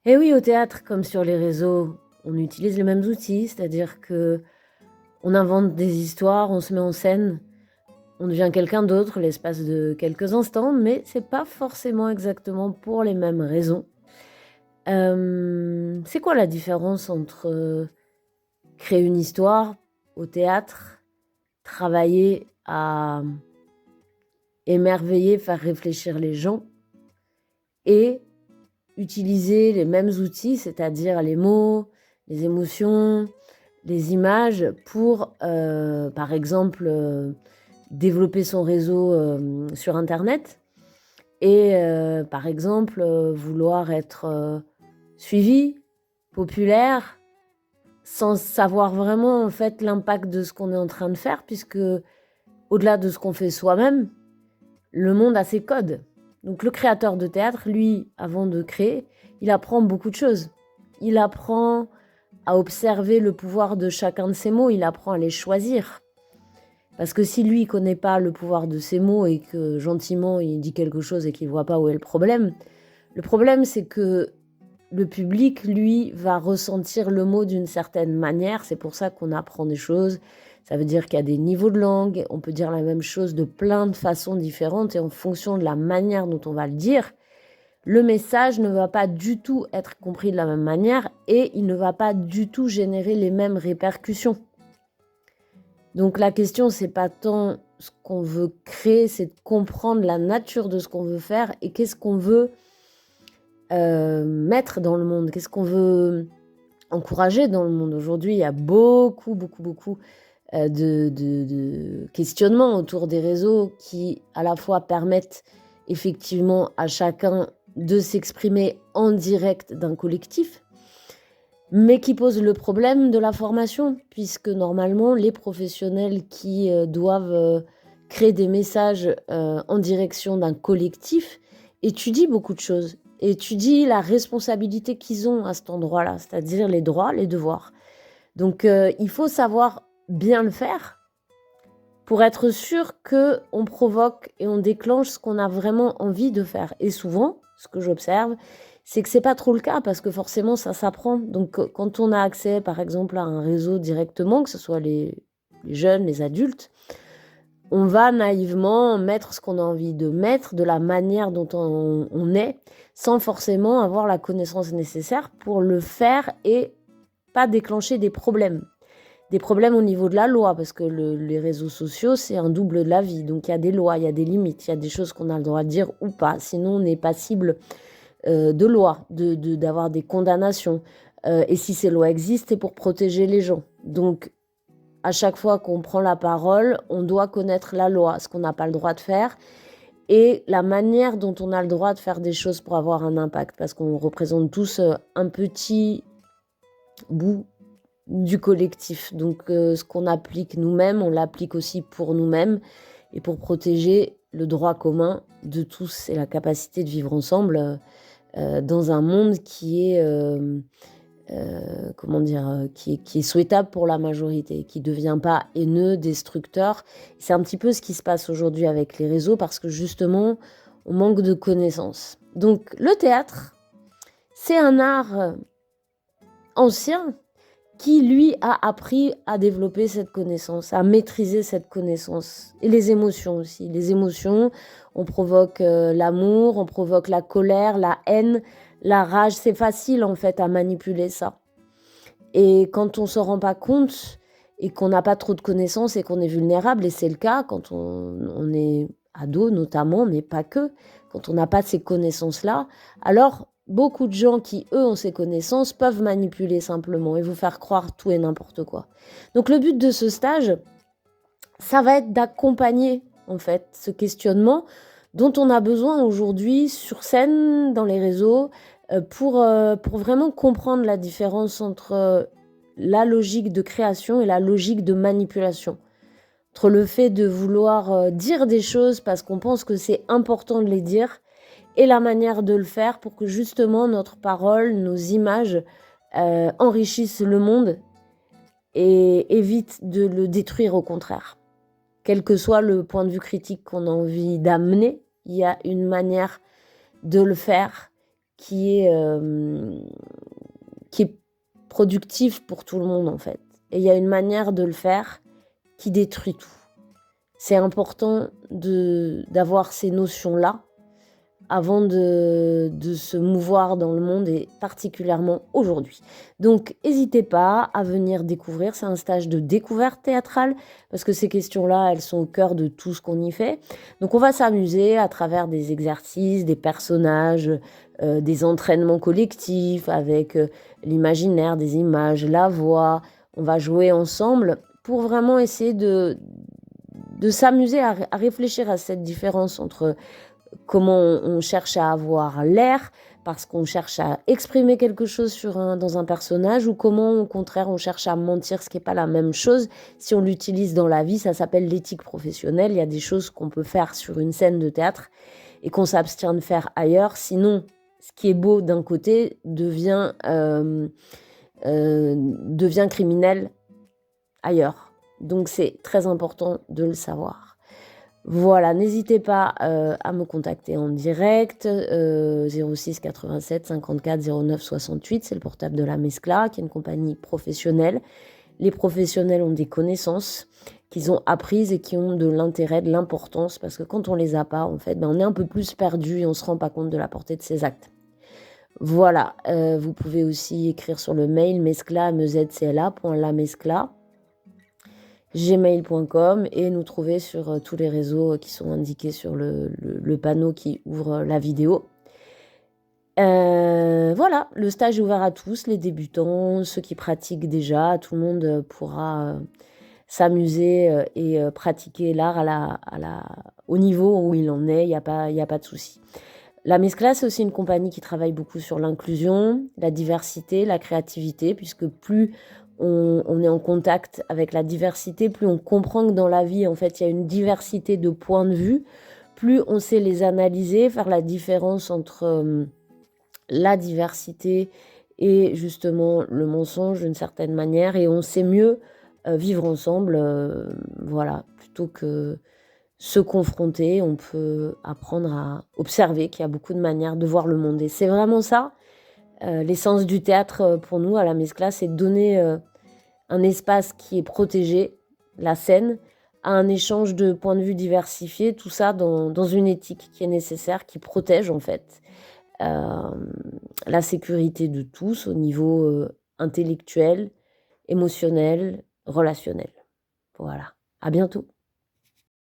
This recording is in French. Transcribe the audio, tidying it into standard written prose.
Et oui, au théâtre, comme sur les réseaux, on utilise les mêmes outils, c'est-à-dire que on invente des histoires, on se met en scène, on devient quelqu'un d'autre l'espace de quelques instants, mais c'est pas forcément exactement pour les mêmes raisons. C'est quoi la différence entre créer une histoire au théâtre, travailler à émerveiller, faire réfléchir les gens et utiliser les mêmes outils, c'est-à-dire les mots, les émotions, les images pour, par exemple, développer son réseau sur Internet et, par exemple, vouloir être suivi, populaire, sans savoir vraiment en fait l'impact de ce qu'on est en train de faire, puisque au-delà de ce qu'on fait soi-même, le monde a ses codes. Donc le créateur de théâtre, lui, avant de créer, il apprend beaucoup de choses. Il apprend à observer le pouvoir de chacun de ses mots, il apprend à les choisir. Parce que si lui, il connaît pas le pouvoir de ses mots et que gentiment, il dit quelque chose et qu'il voit pas où est le problème c'est que le public, lui, va ressentir le mot d'une certaine manière. C'est pour ça qu'on apprend des choses. Ça veut dire qu'il y a des niveaux de langue. On peut dire la même chose de plein de façons différentes. Et en fonction de la manière dont on va le dire, le message ne va pas du tout être compris de la même manière et il ne va pas du tout générer les mêmes répercussions. Donc la question, c'est pas tant ce qu'on veut créer, c'est de comprendre la nature de ce qu'on veut faire et qu'est-ce qu'on veut mettre dans le monde, qu'est-ce qu'on veut encourager dans le monde. Aujourd'hui, il y a beaucoup de questionnements autour des réseaux qui à la fois permettent effectivement à chacun de s'exprimer en direct d'un collectif, mais qui posent le problème de la formation, puisque normalement les professionnels qui doivent créer des messages en direction d'un collectif étudient beaucoup de choses, étudient la responsabilité qu'ils ont à cet endroit-là, c'est-à-dire les droits, les devoirs. Donc il faut savoir bien le faire pour être sûr qu'on provoque et on déclenche ce qu'on a vraiment envie de faire. Et souvent, ce que j'observe, c'est que c'est pas trop le cas parce que forcément ça s'apprend. Donc quand on a accès par exemple à un réseau directement, que ce soit les jeunes, les adultes, on va naïvement mettre ce qu'on a envie de mettre de la manière dont on est, sans forcément avoir la connaissance nécessaire pour le faire et pas déclencher des problèmes. Des problèmes au niveau de la loi, parce que les réseaux sociaux, c'est un double de la vie. Donc il y a des lois, il y a des limites, il y a des choses qu'on a le droit de dire ou pas. Sinon, on est passible de loi, d'avoir des condamnations. Et si ces lois existent, c'est pour protéger les gens. Donc, à chaque fois qu'on prend la parole, on doit connaître la loi, ce qu'on n'a pas le droit de faire, et la manière dont on a le droit de faire des choses pour avoir un impact, parce qu'on représente tous un petit bout du collectif. Donc ce qu'on applique nous-mêmes, on l'applique aussi pour nous-mêmes et pour protéger le droit commun de tous et la capacité de vivre ensemble dans un monde qui est qui est souhaitable pour la majorité, qui ne devient pas haineux, destructeur. C'est un petit peu ce qui se passe aujourd'hui avec les réseaux parce que justement, on manque de connaissances. Donc le théâtre, c'est un art ancien qui, lui, a appris à développer cette connaissance, à maîtriser cette connaissance. Et les émotions aussi. Les émotions, on provoque l'amour, on provoque la colère, la haine, la rage. C'est facile, en fait, à manipuler ça. Et quand on ne se rend pas compte et qu'on n'a pas trop de connaissances et qu'on est vulnérable, et c'est le cas quand on est ado notamment, mais pas que, quand on n'a pas ces connaissances-là, alors beaucoup de gens qui, eux, ont ces connaissances peuvent manipuler simplement et vous faire croire tout et n'importe quoi. Donc le but de ce stage, ça va être d'accompagner en fait ce questionnement dont on a besoin aujourd'hui sur scène, dans les réseaux, pour vraiment comprendre la différence entre la logique de création et la logique de manipulation. Entre le fait de vouloir dire des choses parce qu'on pense que c'est important de les dire et la manière de le faire pour que justement notre parole, nos images enrichissent le monde et évitent de le détruire au contraire. Quel que soit le point de vue critique qu'on a envie d'amener, il y a une manière de le faire qui est productif pour tout le monde, en fait. Et il y a une manière de le faire qui détruit tout. C'est important d'avoir ces notions-là avant de se mouvoir dans le monde, et particulièrement aujourd'hui. Donc, n'hésitez pas à venir découvrir. C'est un stage de découverte théâtrale, parce que ces questions-là, elles sont au cœur de tout ce qu'on y fait. Donc, on va s'amuser à travers des exercices, des personnages, des entraînements collectifs, avec l'imaginaire, des images, la voix. On va jouer ensemble pour vraiment essayer de s'amuser à réfléchir à cette différence entre comment on cherche à avoir l'air parce qu'on cherche à exprimer quelque chose dans un personnage, ou comment au contraire on cherche à mentir, ce qui n'est pas la même chose. Si on l'utilise dans la vie, ça s'appelle l'éthique professionnelle. Il y a des choses qu'on peut faire sur une scène de théâtre et qu'on s'abstient de faire ailleurs. Sinon, ce qui est beau d'un côté devient criminel ailleurs. Donc c'est très important de le savoir. Voilà, n'hésitez pas à me contacter en direct, 06 87 54 09 68, c'est le portable de la Mescla, qui est une compagnie professionnelle. Les professionnels ont des connaissances qu'ils ont apprises et qui ont de l'intérêt, de l'importance, parce que quand on les a pas, en fait, on est un peu plus perdu et on se rend pas compte de la portée de ses actes. Voilà, vous pouvez aussi écrire sur le mail mescla@lamescla.com gmail.com et nous trouver sur tous les réseaux qui sont indiqués sur le panneau qui ouvre la vidéo. Voilà, le stage est ouvert à tous, les débutants, ceux qui pratiquent déjà. Tout le monde pourra s'amuser et pratiquer l'art au niveau où il en est. Il n'y a pas de souci. La Mescla, c'est aussi une compagnie qui travaille beaucoup sur l'inclusion, la diversité, la créativité, puisque plus on est en contact avec la diversité, plus on comprend que dans la vie, en fait, il y a une diversité de points de vue, plus on sait les analyser, faire la différence entre la diversité et justement le mensonge d'une certaine manière, et on sait mieux vivre ensemble, voilà, plutôt que se confronter. On peut apprendre à observer qu'il y a beaucoup de manières de voir le monde, et c'est vraiment ça, l'essence du théâtre pour nous à la Mescla, c'est de donner un espace qui est protégé, la scène, à un échange de points de vue diversifiés, tout ça dans une éthique qui est nécessaire, qui protège en fait la sécurité de tous au niveau intellectuel, émotionnel, relationnel. Voilà, à bientôt.